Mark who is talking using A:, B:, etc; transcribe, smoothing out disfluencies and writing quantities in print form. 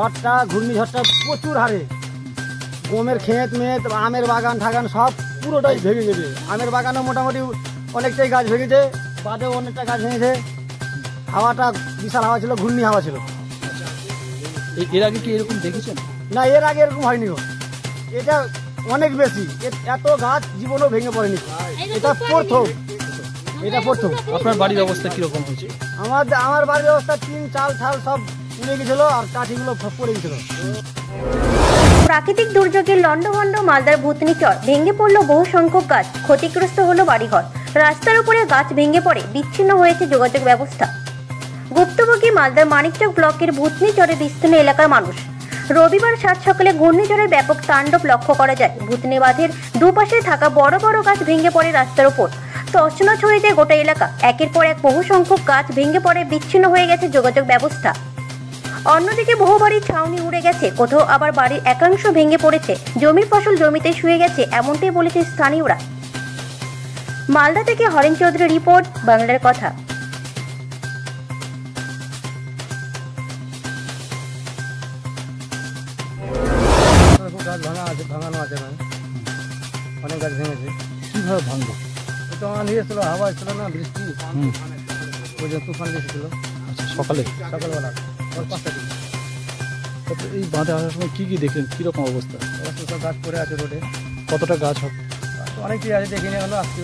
A: ঝড়টা ঘূর্ণিঝড়টা প্রচুর হারে গমের ক্ষেত মেত আমের বাগান ঠাগান সব পুরোটাই ভেঙে গেছে। আমের বাগানও মোটামুটি অনেকটাই গাছ ভেঙেছে, বাদেও অনেকটা গাছ ভেঙেছে। হাওয়াটা বিশাল হাওয়া ছিল, ঘূর্ণি হাওয়া ছিল।
B: এর আগে কি এরকম দেখেছেন?
A: না, এর আগে এরকম হয়নি গো। এটা অনেক বেশি, এত গাছ জীবনেও ভেঙে পড়েনি। এটা প্রথম।
B: আপনার বাড়ির অবস্থা কিরকম হয়েছে?
A: আমার বাড়ির অবস্থা টিন চাল ঠাল সব উড়ে গেছিল আর কাঠিগুলো পড়ে গেছিল।
C: প্রাকৃতিক দুর্যোগে লন্ডভন্ড মালদার ভূতনিচর, ভেঙে পড়ল বহু সংখ্যক গাছ, ক্ষতিগ্রস্ত হলো বাড়িঘর। রাস্তার উপরে গাছ ভেঙে পড়ে বিচ্ছিন্ন হয়েছে যোগাযোগ ব্যবস্থা। ভুক্তভোগী মালদার মানিকচক ব্লকের ভূতনিচরের বিস্তীর্ণ এলাকার মানুষ। রবিবার সাত সকালে ঘূর্ণিঝড়ের ব্যাপক তাণ্ডব লক্ষ্য করা যায়। ভূতনি বাঁধের দুপাশে থাকা বড় বড় গাছ ভেঙে পড়ে রাস্তার উপর, তছনছ হয়ে যায় গোটা এলাকা। একের পর এক বহু সংখ্যক গাছ ভেঙে পড়ে বিচ্ছিন্ন হয়ে গেছে যোগাযোগ ব্যবস্থা। অন্যদিকে বহু বাড়ির ছাউনি উড়ে গেছে, কোথাও আবার বাড়ির একাংশ ভেঙে পড়েছে, জমির ফসল জমিতে শুয়ে গেছে, এমনটাই বলেছে স্থানীয়রা। মালদা থেকে হরেন চৌধুরী রিপোর্ট, বাংলার কথা।
A: গাছ ভাঙানো আছে, অনেক গাছ ভেঙেছে।
B: কিভাবে ভাঙলো?
A: তো নিয়েছিল, হাওয়া ছিল না, বৃষ্টি, ওই যে তুফান এসেছিল।
B: আচ্ছা, সকালবেলা
A: 5টা দিকে।
B: এই বাঁধে আসার সময় কি দেখলেন? কিরকম অবস্থা?
A: সব গাছ পড়ে আছে রোডে।
B: কতটা গাছ হবে?
A: অনেকটাই আছে, দেখিনি এখনো। আসছি